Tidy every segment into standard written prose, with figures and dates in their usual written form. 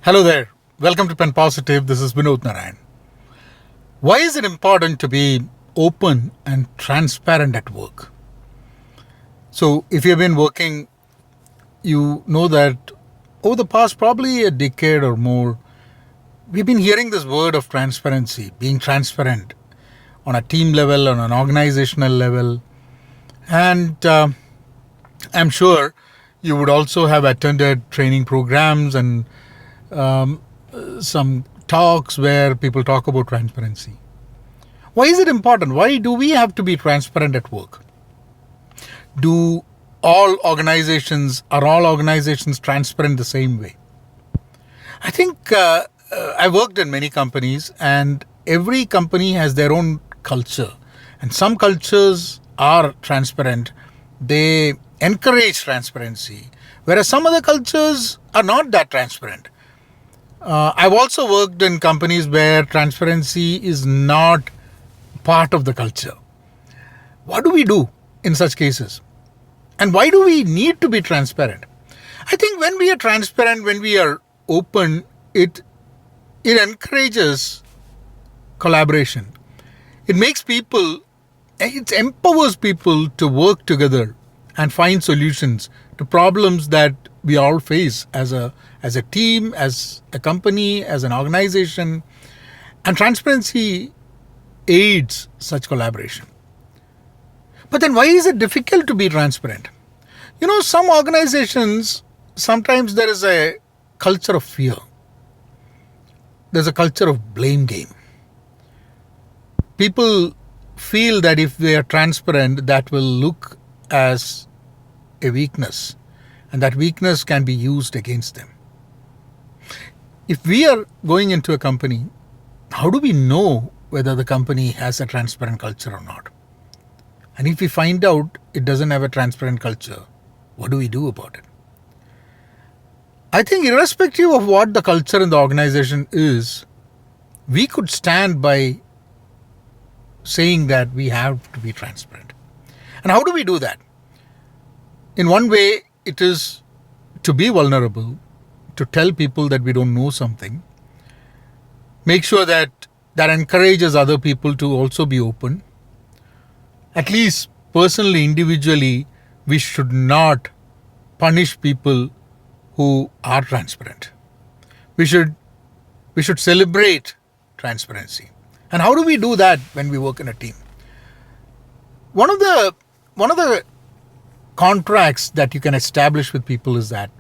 Hello there. Welcome to Pen Positive. This is Vinod Narayan. Why is it important to be open and transparent at work? So, if you've been working, you know that over the past probably a decade or more, we've been hearing this word of transparency, being transparent on a team level, on an organizational level. And I'm sure you would also have attended training programs and um, some talks where people talk about transparency. Why is it important? Why do we have to be transparent at work? Do are all organizations transparent the same way? I think I worked in many companies, and every company has their own culture. And some cultures are transparent, they encourage transparency, whereas some other cultures are not that transparent. I've also worked in companies where transparency is not part of the culture. What do we do in such cases? And why do we need to be transparent? I think when we are transparent, when we are open, it encourages collaboration. It empowers people to work together and find solutions to problems that we all face as a team, as a company, as an organization. And transparency aids such collaboration. But then why is it difficult to be transparent? Some organizations, sometimes there is a culture of fear. There's a culture of blame game. People feel that if they are transparent, that will look as a weakness, and that weakness can be used against them. If we are going into a company, how do we know whether the company has a transparent culture or not? And if we find out it doesn't have a transparent culture, what do we do about it? I think irrespective of what the culture in the organization is, we could stand by saying that we have to be transparent. And how do we do that? In one way, it is to be vulnerable, to tell people that we don't know something, make sure that encourages other people to also be open. At least personally, individually, we should not punish people who are transparent. We should celebrate transparency. And how do we do that when we work in a team? One of the contracts that you can establish with people is that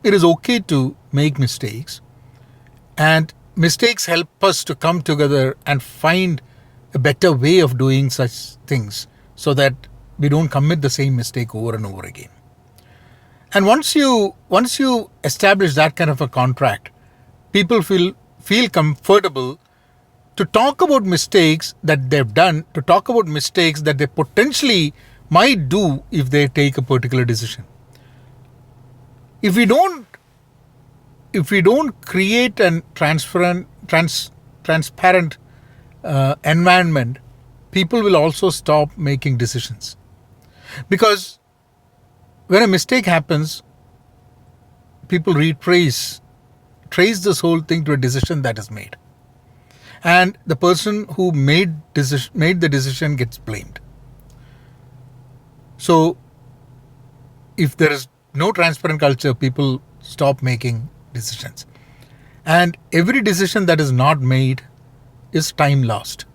it is okay to make mistakes, and mistakes help us to come together and find a better way of doing such things so that we don't commit the same mistake over and over again. And once you establish that kind of a contract, people feel comfortable to talk about mistakes that they've done, to talk about mistakes that they potentially might do if they take a particular decision. If we don't create a transparent environment, people will also stop making decisions. Because when a mistake happens, people trace this whole thing to a decision that is made. And the person who made the decision gets blamed. So, if there is no transparent culture, people stop making decisions. And every decision that is not made is time lost.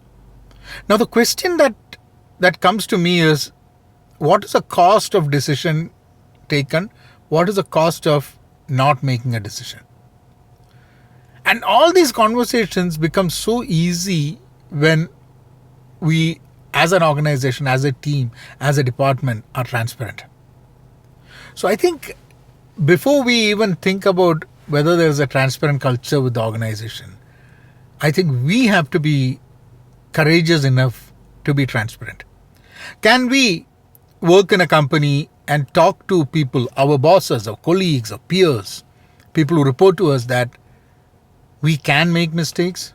Now, the question that comes to me is, what is the cost of decision taken? What is the cost of not making a decision? And all these conversations become so easy when we, as an organization, as a team, as a department, are transparent. So I think before we even think about whether there's a transparent culture with the organization, I think we have to be courageous enough to be transparent. Can we work in a company and talk to people, our bosses, our colleagues, our peers, people who report to us, that we can make mistakes,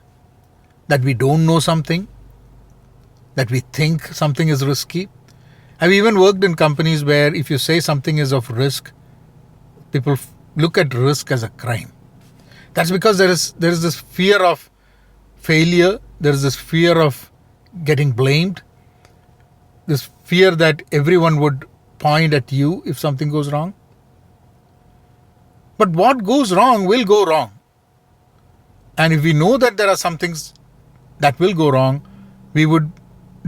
that we don't know something, that we think something is risky? I've even worked in companies where if you say something is of risk, people look at risk as a crime. That's because there is this fear of failure, there is this fear of getting blamed, this fear that everyone would point at you if something goes wrong. But what goes wrong will go wrong. And if we know that there are some things that will go wrong, we would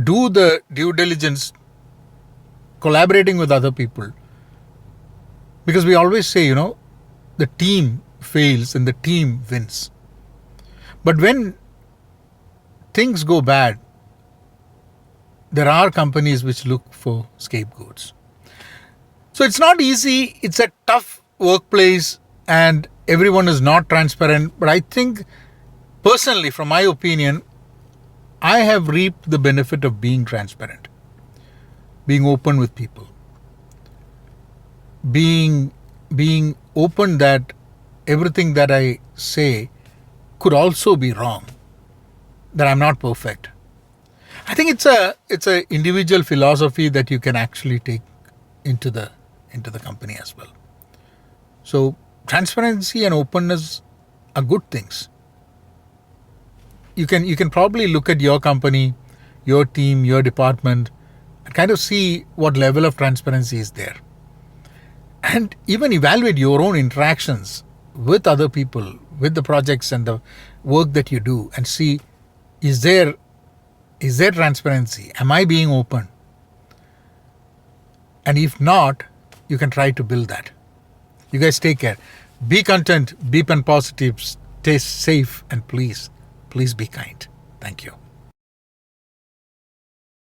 do the due diligence collaborating with other people. Because we always say, the team fails and the team wins. But when things go bad, there are companies which look for scapegoats. So it's not easy. It's a tough workplace and everyone is not transparent. But I think personally, from my opinion, I have reaped the benefit of being transparent, being open with people, being open that everything that I say could also be wrong, that I'm not perfect. I think it's a individual philosophy that you can actually take into the company as well. So transparency and openness are good things. You can probably look at your company, your team, your department, and kind of see what level of transparency is there. And even evaluate your own interactions with other people, with the projects and the work that you do, and see, is there transparency? Am I being open? And if not, you can try to build that. You guys take care. Be content, be pen positive, stay safe, and please be kind. Thank you.